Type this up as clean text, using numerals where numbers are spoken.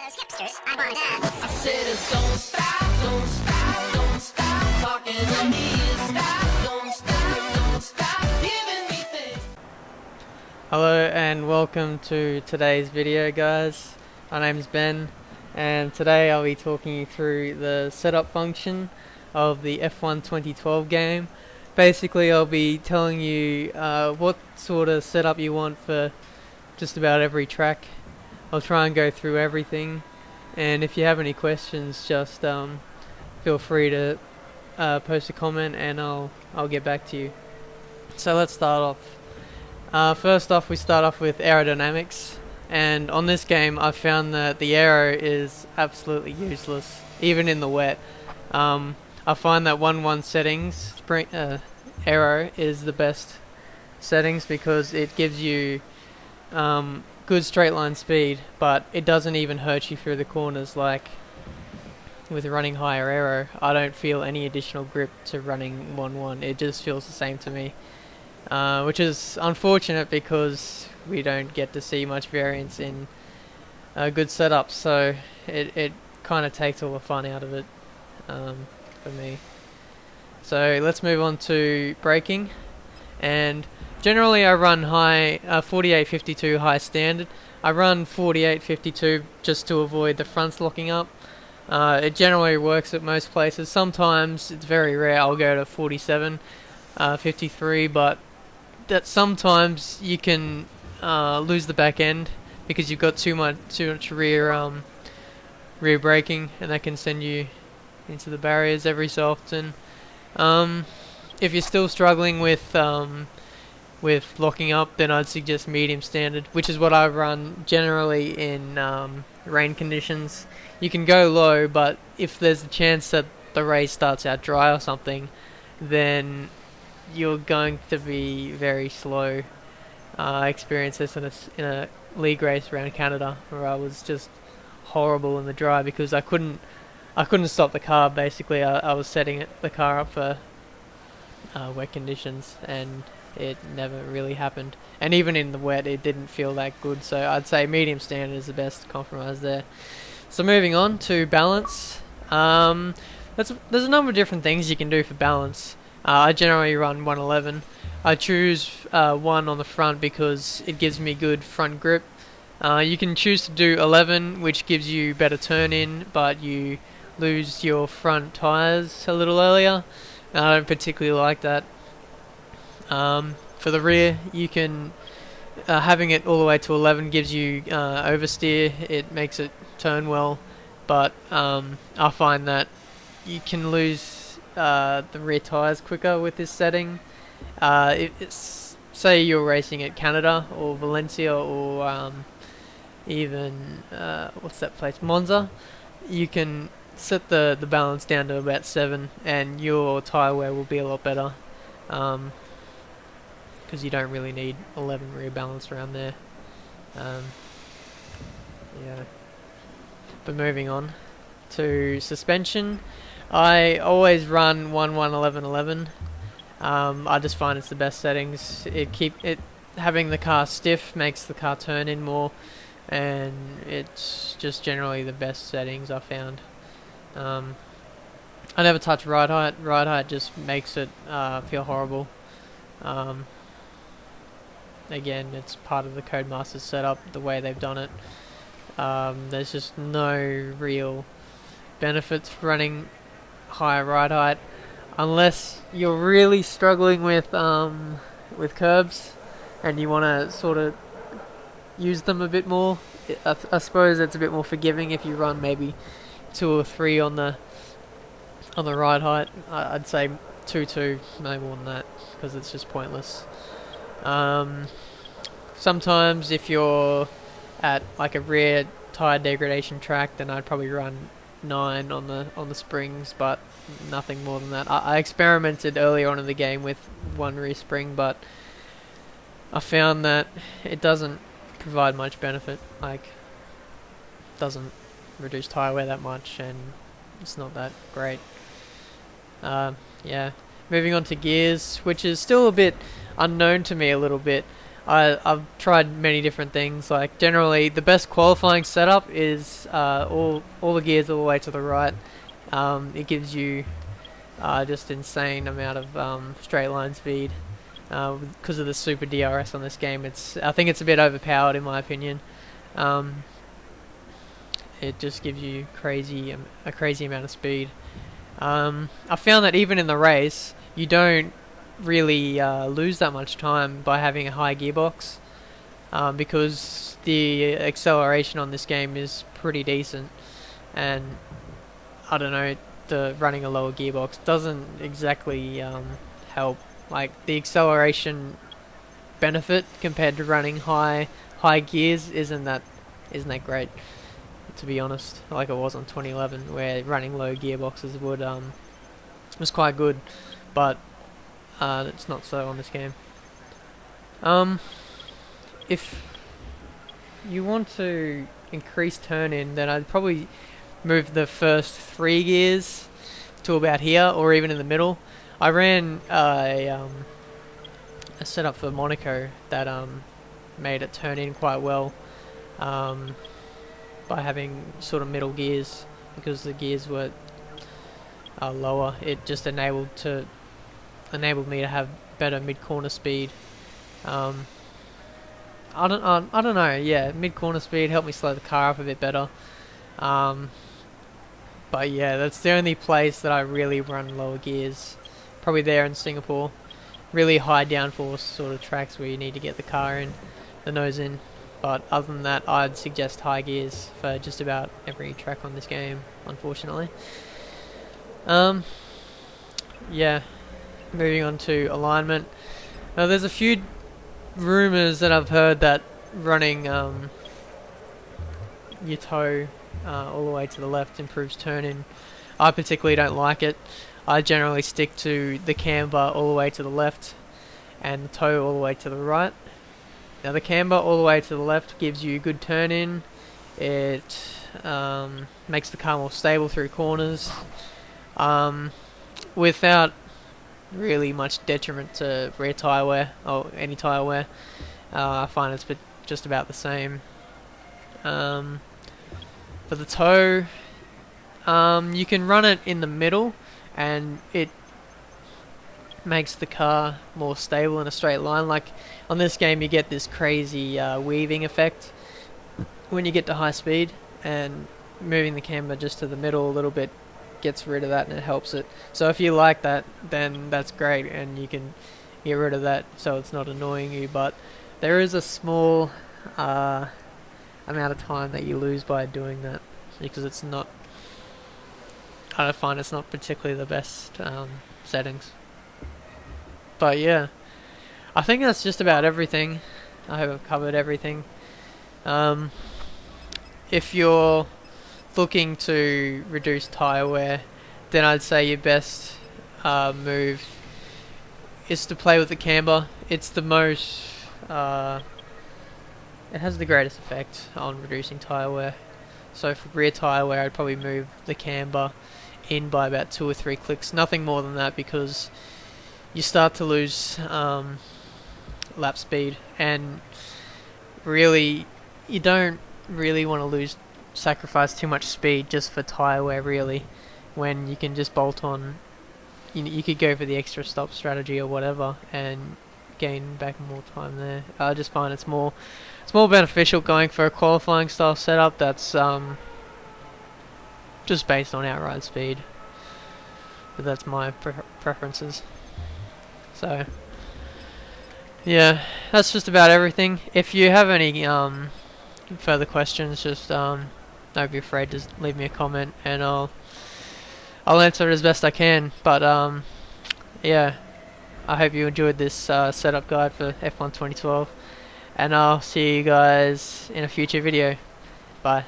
those hipsters, I wanna dance. I said, don't stop, don't stop, don't stop talking to me. Don't stop giving me things. Hello and welcome to today's video, guys. My name's Ben, and today I'll be talking you through the setup function of the F1 2012 game. Basically, I'll be telling you what sort of setup you want for just about every track. I'll try and go through everything, and if you have any questions, just feel free to post a comment and I'll get back to you. So let's start off. First off, we start off with aerodynamics, and on this game I found that the aero is absolutely useless, even in the wet. I find that 1.1 settings, aero is the best settings because it gives you good straight line speed, but it doesn't even hurt you through the corners like with running higher aero. I don't feel any additional grip to running 1.1. It just feels the same to me, which is unfortunate because we don't get to see much variance in good setups, so it kind of takes all the fun out of it for me. So let's move on to braking, and generally I run high 48-52 high standard. I run 48-52 just to avoid the fronts locking up. It generally works at most places. Sometimes, it's very rare, I'll go to 47-53, but that sometimes you can lose the back end because you've got too much rear braking, and that can send you into the barriers every so often. If you're still struggling with locking up, then I'd suggest medium standard, which is what I run generally in rain conditions. You can go low, but if there's a chance that the race starts out dry or something, then you're going to be very slow. I experienced this in a league race around Canada where I was just horrible in the dry because I couldn't stop the car. Basically, I was setting the car up for wet conditions, and it never really happened. And even in the wet, it didn't feel that good. So I'd say medium standard is the best compromise there. So moving on to balance. There's a number of different things you can do for balance. I generally run 111. I choose 1 on the front because it gives me good front grip. You can choose to do 11, which gives you better turn in, but you lose your front tires a little earlier. I don't particularly like that. For the rear, you can having it all the way to 11 gives you oversteer. It makes it turn well, but I find that you can lose the rear tires quicker with this setting. Say you're racing at Canada or Valencia or even what's that place, Monza. You can set the balance down to about 7, and your tyre wear will be a lot better. Because you don't really need 11 rear balance around there. Yeah. But moving on to suspension, I always run 1.11.11. I just find it's the best settings. Having the car stiff makes the car turn in more, and it's just generally the best settings I found. I never touch ride height. Ride height just makes it feel horrible. Again, it's part of the Codemasters setup, the way they've done it. There's just no real benefits for running higher ride height unless you're really struggling with curbs and you want to sort of use them a bit more. I suppose it's a bit more forgiving if you run maybe 2 or 3 on the ride height. I'd say 2, no more than that, because it's just pointless. Sometimes if you're at like a rear tire degradation track, then I'd probably run 9 on the springs, but nothing more than that. I experimented earlier on in the game with 1 rear spring, but I found that it doesn't provide much benefit. Like, doesn't reduce tire wear that much, and it's not that great. Yeah. Moving on to gears, which is still a bit unknown to me a little bit. I've tried many different things. Like generally, the best qualifying setup is all the gears all the way to the right. It gives you just insane amount of straight line speed because of the super DRS on this game. I think it's a bit overpowered in my opinion. It just gives you a crazy amount of speed. I found that even in the race, you don't really lose that much time by having a high gearbox because the acceleration on this game is pretty decent, and I don't know, the running a lower gearbox doesn't exactly help. Like the acceleration benefit compared to running high gears isn't that great, to be honest, like it was on 2011, where running low gearboxes was quite good, but it's not so on this game. If you want to increase turn-in, then I'd probably move the first 3 gears to about here, or even in the middle. I ran a setup for Monaco that made it turn in quite well by having sort of middle gears, because the gears were lower. It just enabled me to have better mid-corner speed. I don't know. Yeah, mid-corner speed helped me slow the car up a bit better. But yeah, that's the only place that I really run lower gears. Probably there in Singapore. Really high downforce sort of tracks where you need to get the car in, the nose in. But other than that, I'd suggest high gears for just about every track on this game, unfortunately. Yeah, moving on to alignment. Now, there's a few rumours that I've heard that running your toe all the way to the left improves turn-in. I particularly don't like it. I generally stick to the camber all the way to the left and the toe all the way to the right. Now the camber all the way to the left gives you good turn-in. It makes the car more stable through corners without really much detriment to rear tyre wear or any tyre wear. I find it's just about the same. For the toe, you can run it in the middle and it makes the car more stable in a straight line. Like on this game you get this crazy weaving effect when you get to high speed, and moving the camber just to the middle a little bit gets rid of that and it helps it. So if you like that, then that's great and you can get rid of that so it's not annoying you, but there is a small amount of time that you lose by doing that, because it's not, I find it's not particularly the best settings. But yeah, I think that's just about everything. I hope I've covered everything. If you're looking to reduce tyre wear, then I'd say your best move is to play with the camber. It's the most it has the greatest effect on reducing tyre wear. So for rear tyre wear, I'd probably move the camber in by about 2 or 3 clicks, nothing more than that, because you start to lose lap speed, and really you don't really want to sacrifice too much speed just for tyre wear, really, when you can just bolt on. You could go for the extra stop strategy or whatever and gain back more time there. I just find it's more beneficial going for a qualifying style setup that's just based on outright speed. But that's my preferences. So yeah, that's just about everything. If you have any further questions, just don't be afraid to leave me a comment and I'll answer it as best I can. But yeah, I hope you enjoyed this setup guide for F1 2012, and I'll see you guys in a future video. Bye.